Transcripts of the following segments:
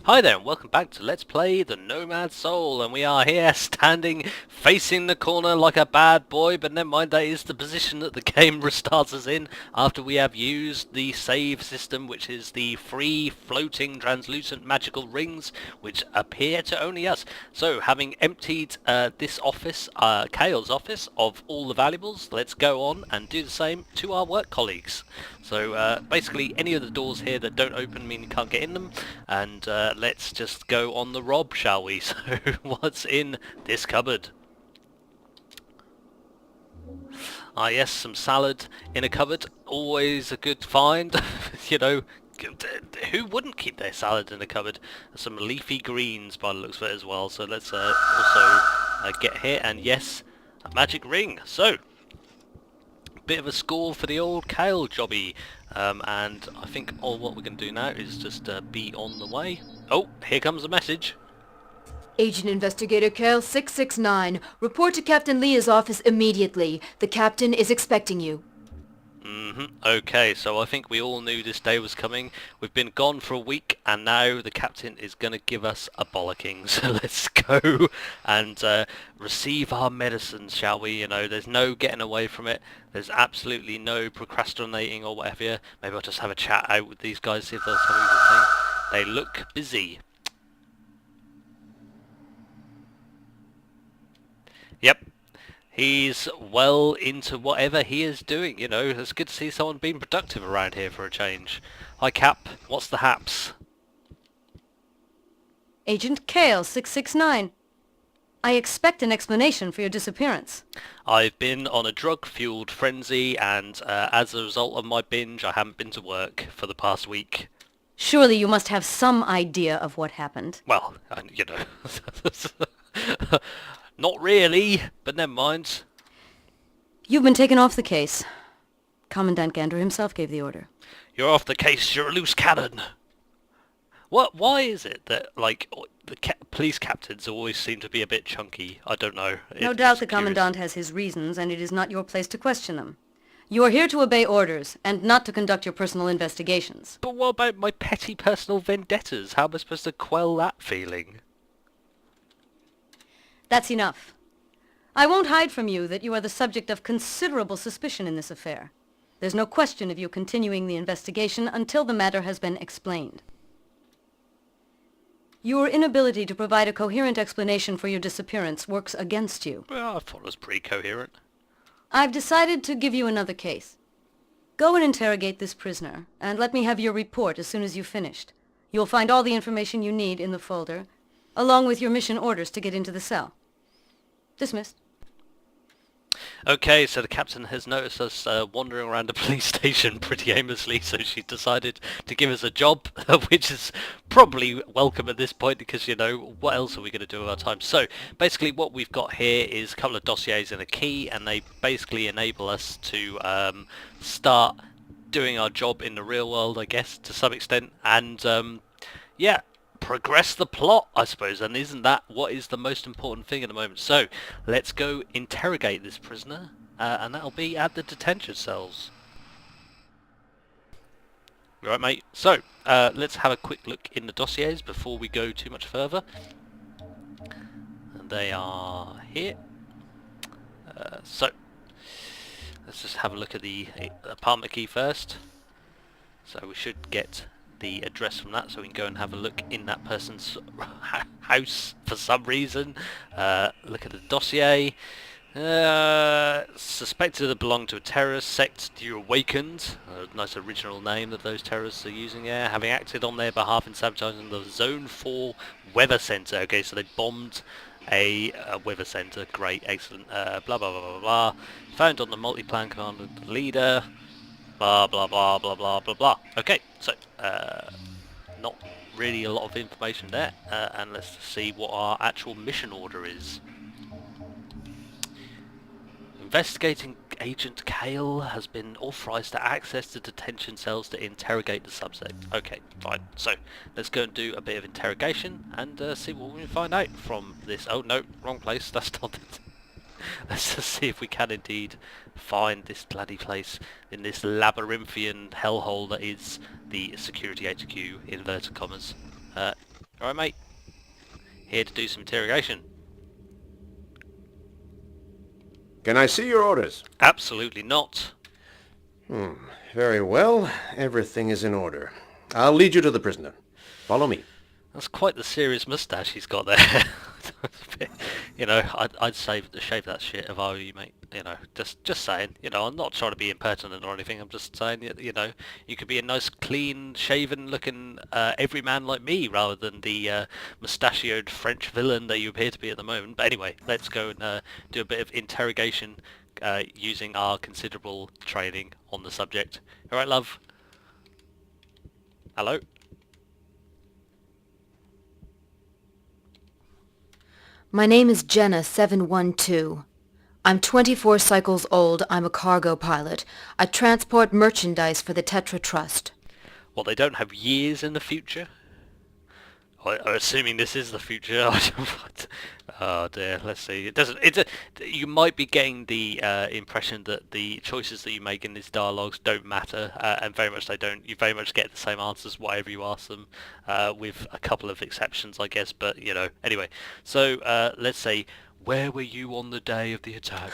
Hi there and welcome back to Let's Play the Nomad Soul, and we are here standing facing the corner like a bad boy, but never mind, that is the position that the game restarts us in after we have used the save system, which is the free floating translucent magical rings which appear to only us. So having emptied this office, Kale's office, of all the valuables, let's go on and do the same to our work colleagues. So basically any of the doors here that don't open mean you can't get in them, and let's just go on the rob, shall we? So what's in this cupboard? Ah yes, some salad in a cupboard, always a good find. You know, who wouldn't keep their salad in a cupboard? Some leafy greens by the looks of it as well, so let's also get here, and yes, a magic ring. So bit of a score for the old Kale jobby, and I think all what we're going to do now is just be on the way. Oh, here comes the message. Agent Investigator Kale 669, report to Captain Leah's office immediately. The captain is expecting you. Okay, so I think we all knew this day was coming. We've been gone for a week, and now the captain is going to give us a bollocking. So let's go and receive our medicines, shall we? You know, there's no getting away from it. There's absolutely no procrastinating or whatever. Maybe I'll just have a chat out with these guys, see if there's something to say. They look busy. Yep. He's well into whatever he is doing, you know. It's good to see someone being productive around here for a change. Hi Cap, what's the haps? Agent Kale 669. I expect an explanation for your disappearance. I've been on a drug-fueled frenzy, and as a result of my binge, I haven't been to work for the past week. Surely you must have some idea of what happened. Well, you know, not really, but never mind. You've been taken off the case. Commandant Gander himself gave the order. You're off the case, you're a loose cannon. What? Why is it that, like, the police captains always seem to be a bit chunky? I don't know. No doubt the Commandant has his reasons, and it is not your place to question them. You are here to obey orders, and not to conduct your personal investigations. But what about my petty personal vendettas? How am I supposed to quell that feeling? That's enough. I won't hide from you that you are the subject of considerable suspicion in this affair. There's no question of you continuing the investigation until the matter has been explained. Your inability to provide a coherent explanation for your disappearance works against you. Well, I thought it was pretty coherent. I've decided to give you another case. Go and interrogate this prisoner, and let me have your report as soon as you've finished. You'll find all the information you need in the folder, along with your mission orders to get into the cell. Dismissed. Okay, so the captain has noticed us wandering around the police station pretty aimlessly, so she decided to give us a job, which is probably welcome at this point because, you know, what else are we going to do with our time? So, basically what we've got here is a couple of dossiers and a key, and they basically enable us to start doing our job in the real world, I guess, to some extent, and yeah, progress the plot, I suppose, and isn't that what is the most important thing at the moment? So let's go interrogate this prisoner, and that'll be at the detention cells. Right, mate, so let's have a quick look in the dossiers before we go too much further, and they are here. So let's just have a look at the apartment key first. So we should get the address from that, so we can go and have a look in that person's house for some reason. Look at the dossier. Suspected to belong to a terrorist sect due awakened. A nice original name that those terrorists are using there. Having acted on their behalf in sabotaging the Zone 4 weather center. Okay, so they bombed a weather center. Great, excellent. Blah blah blah blah blah. Found on the multi-plan command of the leader. Blah blah blah blah blah blah blah. Okay, so not really a lot of information there, and let's see what our actual mission order is. Investigating Agent Kale has been authorized to access the detention cells to interrogate the subject. Okay, fine. So let's go and do a bit of interrogation and see what we can find out from this. Oh no, wrong place. That's not it. Let's just see if we can indeed find this bloody place in this labyrinthian hellhole that is the security HQ, inverted commas. Alright, mate. Here to do some interrogation. Can I see your orders? Absolutely not. Very well. Everything is in order. I'll lead you to the prisoner. Follow me. That's quite the serious moustache he's got there. You know, I'd shave that shit if I were you, mate. You know, just saying. You know, I'm not trying to be impertinent or anything. I'm just saying, you know, you could be a nice, clean, shaven-looking everyman like me, rather than the mustachioed French villain that you appear to be at the moment. But anyway, let's go and do a bit of interrogation using our considerable training on the subject. All right, love. Hello. My name is Jenna 712. I'm 24 cycles old. I'm a cargo pilot. I transport merchandise for the Tetra Trust. Well, they don't have years in the future. Assuming this is the future. Oh dear, let's see. It doesn't. You might be getting the impression that the choices that you make in these dialogues don't matter, and very much they don't. You very much get the same answers whatever you ask them, with a couple of exceptions, I guess. But you know, anyway. So let's say, where were you on the day of the attack?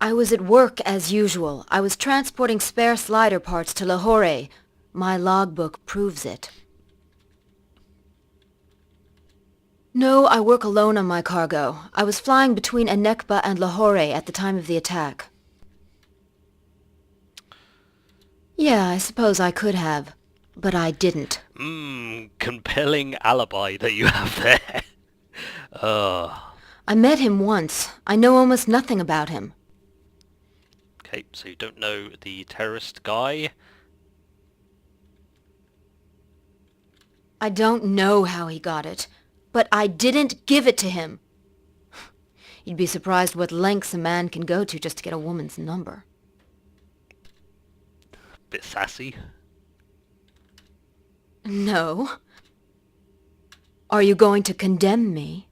I was at work as usual. I was transporting spare slider parts to Lahore. My logbook proves it. No, I work alone on my cargo. I was flying between Anekba and Lahore at the time of the attack. Yeah, I suppose I could have, but I didn't. Compelling alibi that you have there. I met him once. I know almost nothing about him. Okay, so you don't know the terrorist guy? I don't know how he got it, but I didn't give it to him. You'd be surprised what lengths a man can go to just to get a woman's number. Bit sassy. No. Are you going to condemn me?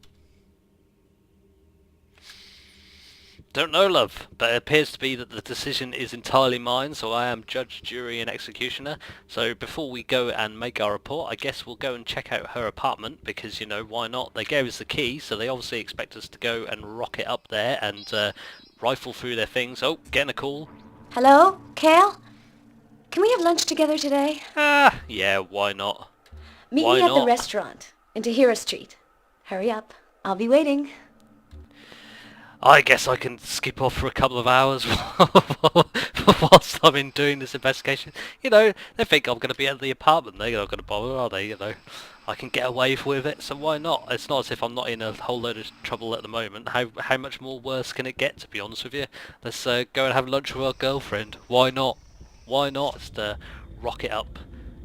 Don't know, love, but it appears to be that the decision is entirely mine, so I am judge, jury and executioner. So before we go and make our report, I guess we'll go and check out her apartment, because, you know, why not? They gave us the key, so they obviously expect us to go and rock it up there and rifle through their things. Oh, getting a call. Hello, Kale? Can we have lunch together today? Yeah, why not? Meet Why me at not? the restaurant in Tahira Street. Hurry up. I'll be waiting. I guess I can skip off for a couple of hours whilst I'm in doing this investigation. You know, they think I'm going to be at the apartment. They're not going to bother, are they? You know, I can get away with it, so why not? It's not as if I'm not in a whole load of trouble at the moment. How much more worse can it get, to be honest with you? Let's go and have lunch with our girlfriend. Why not? Why not? Just rock it up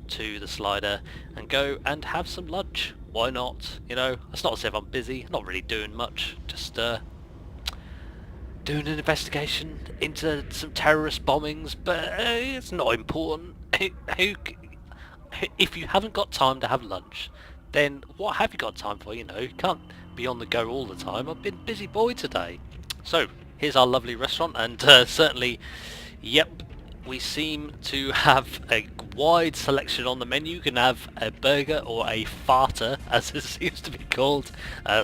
to the slider and go and have some lunch. Why not? You know, it's not as if I'm busy. I'm not really doing much. Just doing an investigation into some terrorist bombings, but it's not important. If you haven't got time to have lunch, then what have you got time for? You know, you can't be on the go all the time. I've been busy boy today. So here's our lovely restaurant, and certainly, yep, we seem to have a wide selection on the menu. You can have a burger or a farter, as it seems to be called,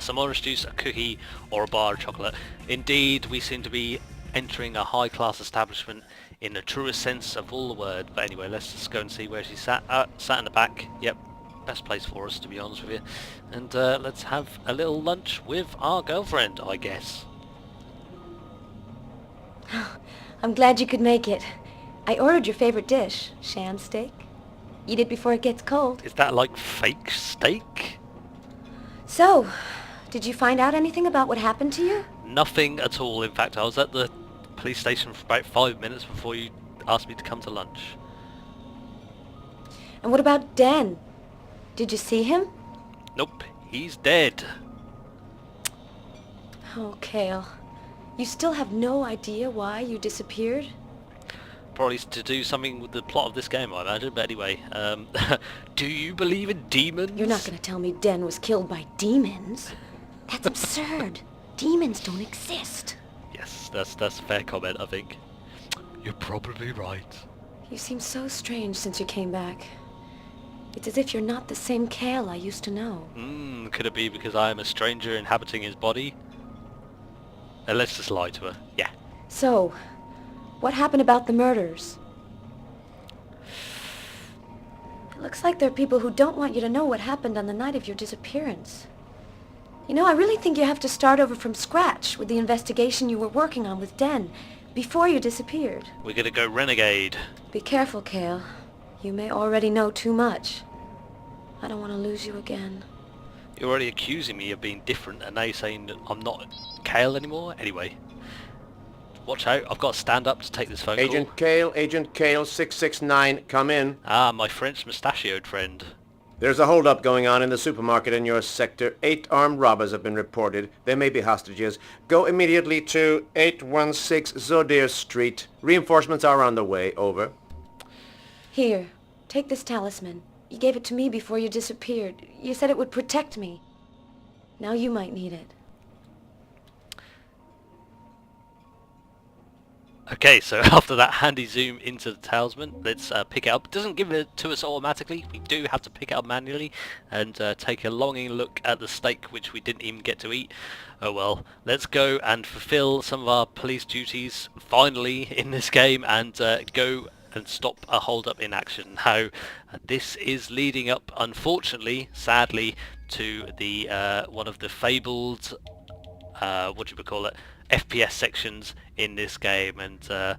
some orange juice, a cookie, or a bar of chocolate. Indeed, we seem to be entering a high-class establishment in the truest sense of all the word. But anyway, let's just go and see where she sat. Sat in the back. Yep, best place for us, to be honest with you. And let's have a little lunch with our girlfriend, I guess. I'm glad you could make it. I ordered your favorite dish, sham steak. Eat it before it gets cold. Is that like fake steak? So, did you find out anything about what happened to you? Nothing at all. In fact, I was at the police station for about 5 minutes before you asked me to come to lunch. And what about Dan? Did you see him? Nope, he's dead. Oh, Kale. You still have no idea why you disappeared? Probably to do something with the plot of this game, I imagine. But anyway, do you believe in demons? You're not going to tell me Den was killed by demons. That's absurd. Demons don't exist. Yes, that's a fair comment, I think. You're probably right. You seem so strange since you came back. It's as if you're not the same Kale I used to know. Could it be because I am a stranger inhabiting his body? Let's just lie to her. Yeah. So, what happened about the murders? It looks like there are people who don't want you to know what happened on the night of your disappearance. You know, I really think you have to start over from scratch with the investigation you were working on with Den before you disappeared. We're gonna go renegade. Be careful, Kale. You may already know too much. I don't want to lose you again. You're already accusing me of being different, and now you're saying that I'm not Kale anymore? Anyway. Watch out, I've got to stand up to take this phone call. Agent Kale 669, come in. Ah, my French mustachioed friend. There's a hold-up going on in the supermarket in your sector. 8 armed robbers have been reported. There may be hostages. Go immediately to 816 Zodir Street. Reinforcements are on the way. Over. Here, take this talisman. You gave it to me before you disappeared. You said it would protect me. Now you might need it. Okay, so after that handy zoom into the talisman, let's pick it up. It doesn't give it to us automatically. We do have to pick it up manually and take a longing look at the steak, which we didn't even get to eat. Oh well, let's go and fulfill some of our police duties finally in this game and go and stop a hold-up in action. Now, this is leading up, unfortunately, sadly, to the one of the fabled, what do you call it, FPS sections in this game, and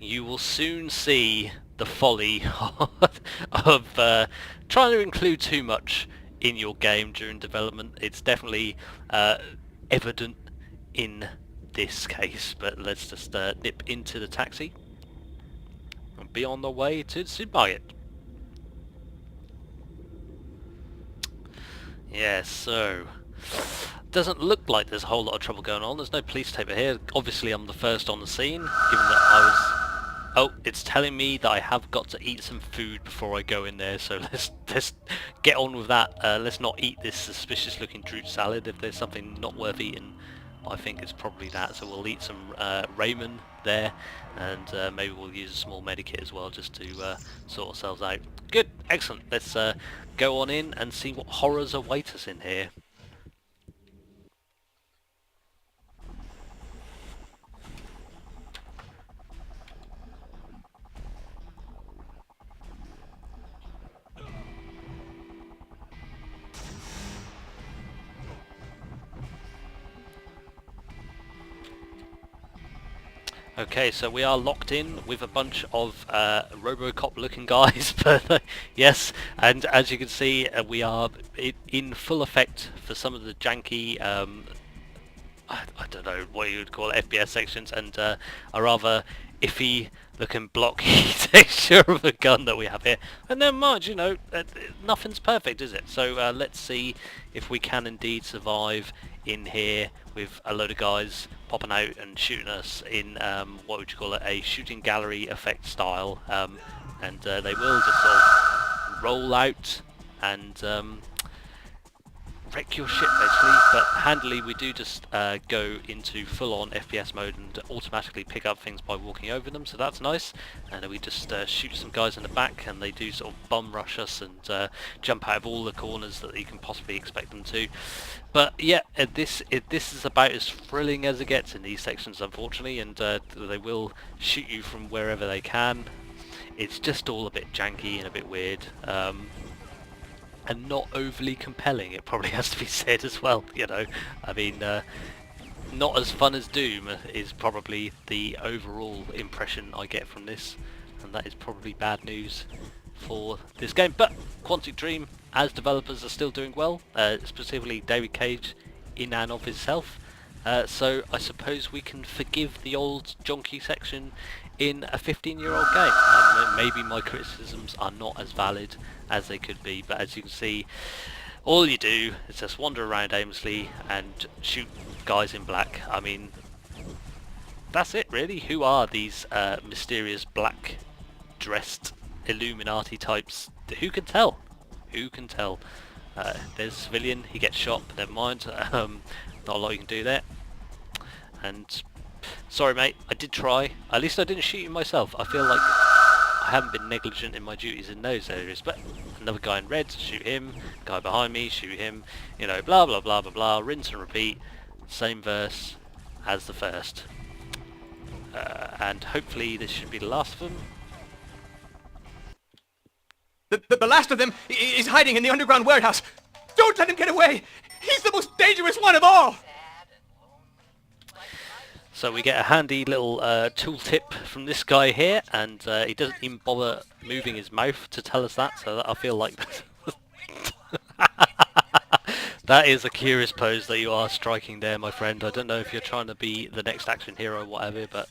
you will soon see the folly of trying to include too much in your game during development. It's definitely evident in this case, but let's just nip into the taxi and be on the way to the supermarket. Yeah, so doesn't look like there's a whole lot of trouble going on. There's no police tape here. Obviously I'm the first on the scene, given that I was... Oh, it's telling me that I have got to eat some food before I go in there, so let's get on with that. Let's not eat this suspicious looking fruit salad. If there's something not worth eating, I think it's probably that. So we'll eat some ramen there, and maybe we'll use a small medikit as well, just to sort ourselves out. Good, excellent. Let's go on in and see what horrors await us in here. Okay, so we are locked in with a bunch of Robocop looking guys, but yes, and as you can see we are in full effect for some of the janky, I don't know what you would call it, FPS sections, and a rather iffy looking blocky texture of a gun that we have here. And never mind, you know, nothing's perfect, is it? So let's see if we can indeed survive in here with a load of guys popping out and shooting us in what would you call it, a shooting gallery effect style, and they will just sort of roll out and wreck your ship basically, but handily we do just go into full-on FPS mode and automatically pick up things by walking over them, so that's nice. And then we just shoot some guys in the back, and they do sort of bum rush us and jump out of all the corners that you can possibly expect them to. But yeah, this is about as thrilling as it gets in these sections, unfortunately, and they will shoot you from wherever they can. It's just all a bit janky and a bit weird. And not overly compelling, it probably has to be said as well, you know. I mean, not as fun as Doom is probably the overall impression I get from this, and that is probably bad news for this game. But Quantic Dream, as developers, are still doing well, specifically David Cage in and of itself. So I suppose we can forgive the old jonky section in a 15-year-old game. Maybe my criticisms are not as valid as they could be, but as you can see, all you do is just wander around aimlessly and shoot guys in black. I mean, that's it really. Who are these mysterious black dressed Illuminati types? Who can tell? Who can tell? There's a civilian, he gets shot, but never mind. Not a lot you can do there. And sorry mate, I did try. At least I didn't shoot you myself. I feel like I haven't been negligent in my duties in those areas, but another guy in red, shoot him, guy behind me, shoot him, you know, blah blah blah blah blah, rinse and repeat, same verse as the first. And hopefully this should be the last of them. The last of them is hiding in the underground warehouse. Don't let him get away! He's the most dangerous one of all! So we get a handy little tooltip from this guy here, and he doesn't even bother moving his mouth to tell us that, so that I feel like that is a curious pose that you are striking there, my friend. I don't know if you're trying to be the next action hero or whatever, but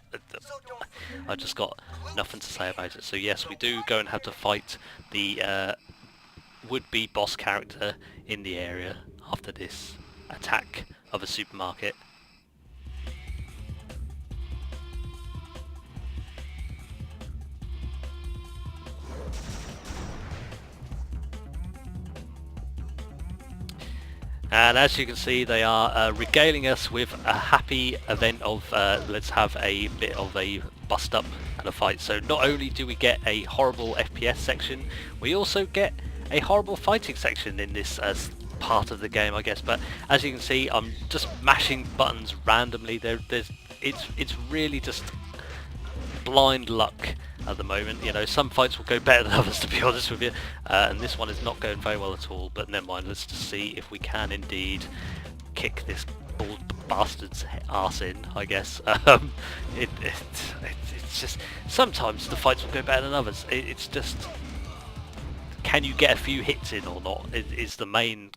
I just got nothing to say about it. So yes, we do go and have to fight the would-be boss character in the area after this attack of a supermarket. And as you can see, they are regaling us with a happy event of let's have a bit of a bust up and a fight. So not only do we get a horrible FPS section, we also get a horrible fighting section in this part of the game, I guess. But as you can see, I'm just mashing buttons randomly. It's really just blind luck at the moment. You know, some fights will go better than others, to be honest with you, and this one is not going very well at all, but never mind. Let's just see if we can indeed kick this bald bastard's arse in, I guess. It's just sometimes the fights will go better than others. It's just, can you get a few hits in or not is the main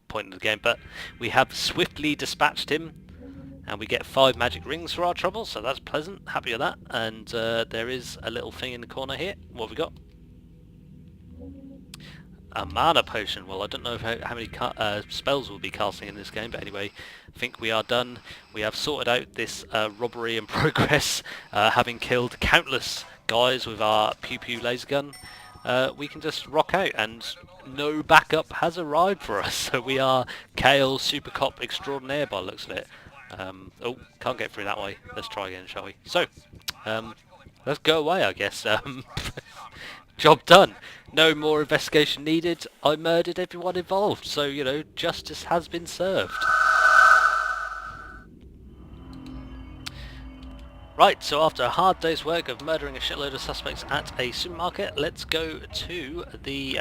point of the game. But we have swiftly dispatched him, and we get 5 magic rings for our trouble, so that's pleasant. Happy with that. And there is a little thing in the corner here. What have we got? A mana potion. Well, I don't know how many spells we'll be casting in this game, but anyway, I think we are done. We have sorted out this robbery in progress, having killed countless guys with our pew pew laser gun. We can just rock out, and no backup has arrived for us. So we are Kale Super Cop Extraordinaire by the looks of it. Oh, can't get through that way. Let's try again, shall we? So, let's go away, I guess. Job done. No more investigation needed. I murdered everyone involved, so, you know, justice has been served. Right, so after a hard day's work of murdering a shitload of suspects at a supermarket, let's go to the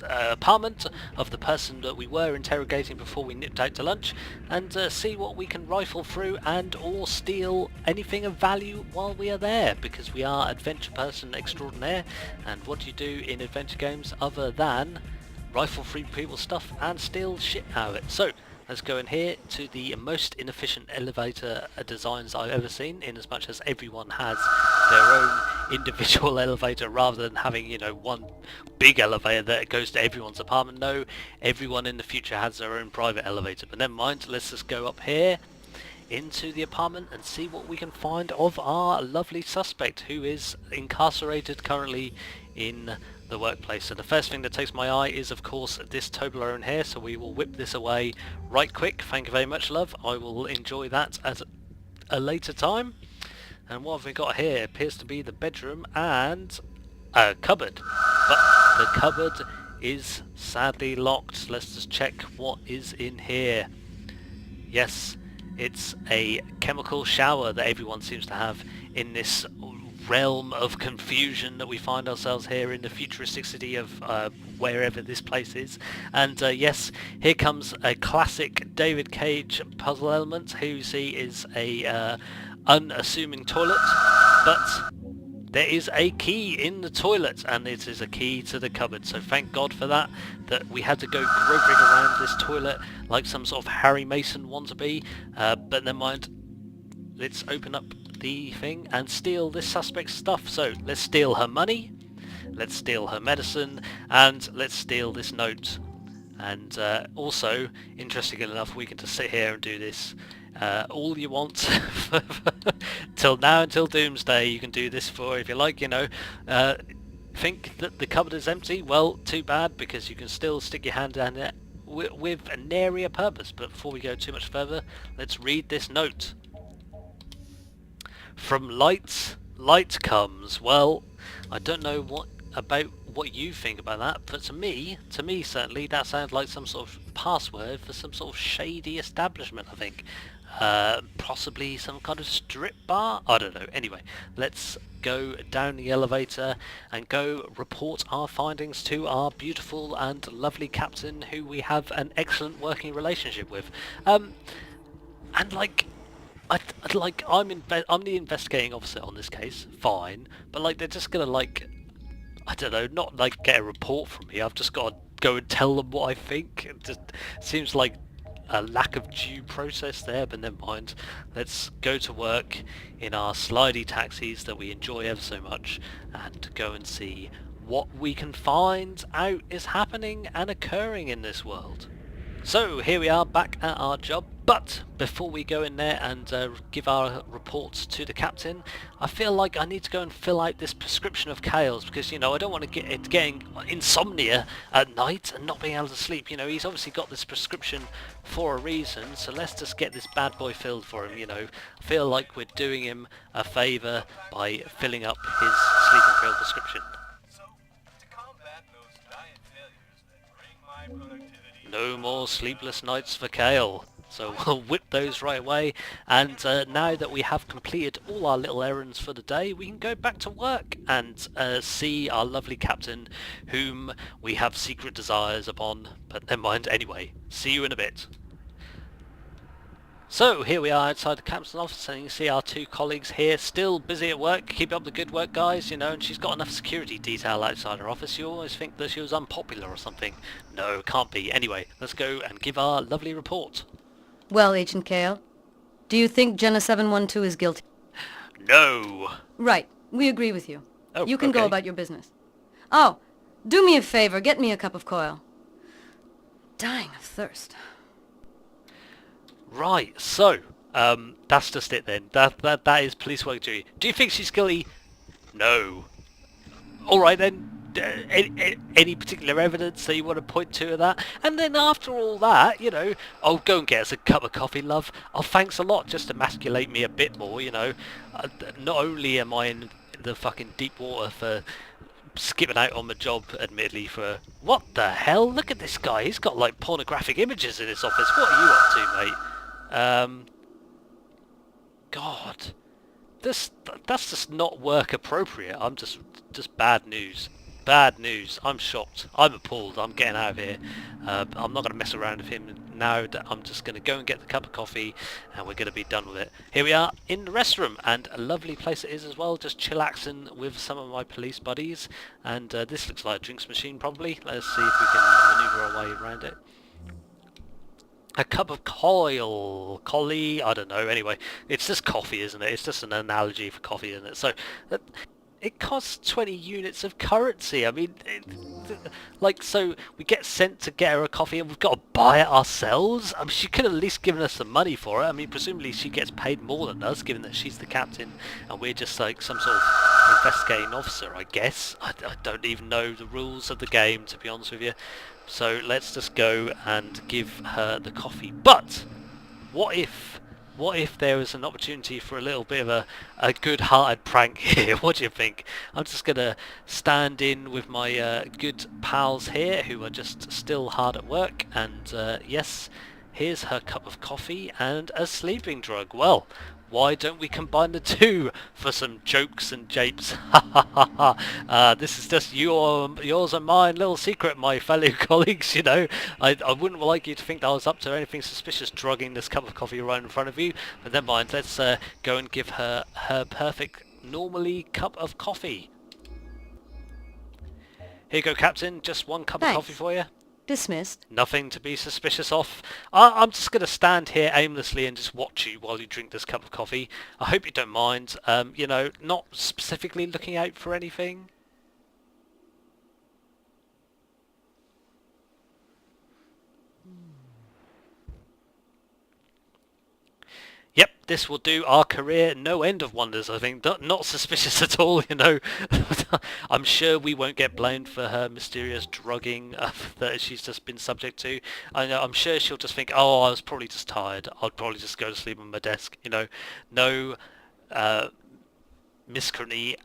apartment of the person that we were interrogating before we nipped out to lunch, and see what we can rifle through and or steal anything of value while we are there, because we are adventure person extraordinaire, and what do you do in adventure games other than rifle through people's stuff and steal shit out of it? So, let's go in here to the most inefficient elevator designs I've ever seen, in as much as everyone has their own individual elevator rather than having, you know, one big elevator that goes to everyone's apartment. No, everyone in the future has their own private elevator. But never mind, let's just go up here into the apartment and see what we can find of our lovely suspect, who is incarcerated currently in the workplace. So the first thing that takes my eye is, of course, this Toblerone here, so we will whip this away right quick. Thank you very much, love. I will enjoy that at a later time. And what have we got here? Appears to be the bedroom and a cupboard, but the cupboard is sadly locked. Let's just check what is in here. Yes, it's a chemical shower that everyone seems to have in this realm of confusion that we find ourselves here in the futuristic city of wherever this place is. And yes, here comes a classic David Cage puzzle element, who you see is a unassuming toilet, but there is a key in the toilet, and it is a key to the cupboard. So thank God for that we had to go groping around this toilet like some sort of Harry Mason wannabe, but never mind. Let's open up the thing and steal this suspect's stuff. So let's steal her money, let's steal her medicine, and let's steal this note. And also, interestingly enough, we can just sit here and do this all you want till now, until doomsday. You can do this for, if you like, you know. Think that the cupboard is empty? Well, too bad, because you can still stick your hand down there with a nary a purpose. But before we go too much further, let's read this note. From light comes. Well, I don't know what you think about that, but to me certainly, that sounds like some sort of password for some sort of shady establishment, I think. Possibly some kind of strip bar? I don't know. Anyway, let's go down the elevator and go report our findings to our beautiful and lovely captain, who we have an excellent working relationship with. And like, I'm the investigating officer on this case, fine, but like they're just gonna like, I don't know, not like get a report from me. I've just got to go and tell them what I think. It just seems like a lack of due process there, but never mind. Let's go to work in our slidey taxis that we enjoy ever so much and go and see what we can find out is happening and occurring in this world. So here we are back at our job, but before we go in there and give our reports to the captain, I feel like I need to go and fill out this prescription of Kale's, because, you know, I don't want to get it getting insomnia at night and not being able to sleep. You know, he's obviously got this prescription for a reason, so let's just get this bad boy filled for him, you know. I feel like we're doing him a favour by filling up his sleeping pill prescription. So, to combat those diet failures that bring my productivity... No more sleepless nights for Kale. So we'll whip those right away, and now that we have completed all our little errands for the day, we can go back to work and see our lovely captain, whom we have secret desires upon, but never mind. Anyway, see you in a bit. So here we are outside the captain's office, and you can see our two colleagues here still busy at work. Keep up the good work, guys, you know, and she's got enough security detail outside her office. You always think that she was unpopular or something. No, can't be. Anyway, let's go and give our lovely report. Well, Agent Kale, do you think Jenna 712 is guilty? No. Right. We agree with you. Oh, you can okay. go about your business. Oh, do me a favor. Get me a cup of coil. Dying of thirst. Right, so, that's just it then. That is police work duty. Do you think she's guilty? No. Alright then, any particular evidence that you want to point to of that? And then after all that, you know, oh, go and get us a cup of coffee, love. Oh, thanks a lot, just to emasculate me a bit more, you know. Not only am I in the fucking deep water for skipping out on my job, admittedly, for... What the hell? Look at this guy. He's got, like, pornographic images in his office. What are you up to, mate? God, that's just not work appropriate. I'm just bad news. Bad news. I'm shocked. I'm appalled. I'm getting out of here. I'm not going to mess around with him now. I'm just going to go and get the cup of coffee, and we're going to be done with it. Here we are in the restroom, and a lovely place it is as well. Just chillaxing with some of my police buddies, and this looks like a drinks machine probably. Let's see if we can maneuver our way around it. A cup of collie, I don't know, anyway, it's just coffee, isn't it? It's just an analogy for coffee, isn't it? So, it costs 20 units of currency. I mean, like, so we get sent to get her a coffee and we've got to buy it ourselves? I mean, she could have at least given us some money for it. I mean, presumably she gets paid more than us, given that she's the captain and we're just like some sort of investigating officer, I guess. I don't even know the rules of the game, to be honest with you. So let's just go and give her the coffee. But what if there was an opportunity for a little bit of a good-hearted prank here? What do you think? I'm just going to stand in with my good pals here, who are just still hard at work. And yes, here's her cup of coffee and a sleeping drug. Well, why don't we combine the two for some jokes and japes? Ha ha ha ha. This is just yours and mine little secret, my fellow colleagues, you know. I wouldn't like you to think that I was up to anything suspicious drugging this cup of coffee right in front of you. But never mind, let's go and give her her perfect, normally cup of coffee. Here you go, Captain. Just one cup of coffee for you. Dismissed. Nothing to be suspicious of. I'm just going to stand here aimlessly and just watch you while you drink this cup of coffee. I hope you don't mind. You know, not specifically looking out for anything. Yep, this will do our career no end of wonders, I think. Not suspicious at all, you know. I'm sure we won't get blamed for her mysterious drugging that she's just been subject to. I'm sure she'll just think, oh, I was probably just tired. I'll probably just go to sleep on my desk, you know. No miscreant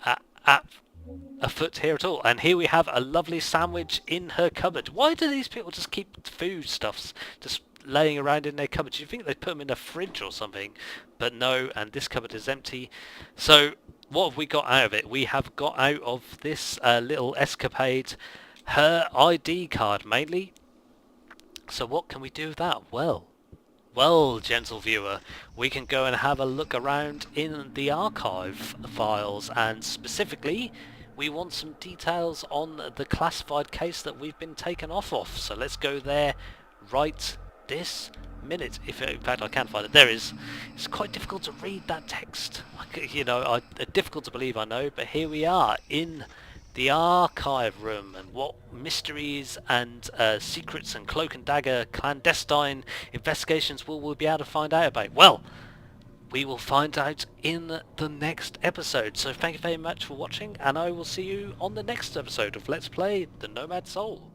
afoot here at all. And here we have a lovely sandwich in her cupboard. Why do these people just keep foodstuffs just laying around in their cupboard? You think they'd put them in a fridge or something? But no, and this cupboard is empty. So what have we got out of it? We have got out of this little escapade her ID card mainly. So what can we do with that? Well, gentle viewer, we can go and have a look around in the archive files, and specifically we want some details on the classified case that we've been taken off of. So let's go there right this minute. If in fact I can find it. There is. It's quite difficult to read that text. You know, difficult to believe, I know, but here we are in the archive room, and what mysteries and secrets and cloak and dagger clandestine investigations will we be able to find out about? Well, we will find out in the next episode. So thank you very much for watching, and I will see you on the next episode of Let's Play the Nomad Soul.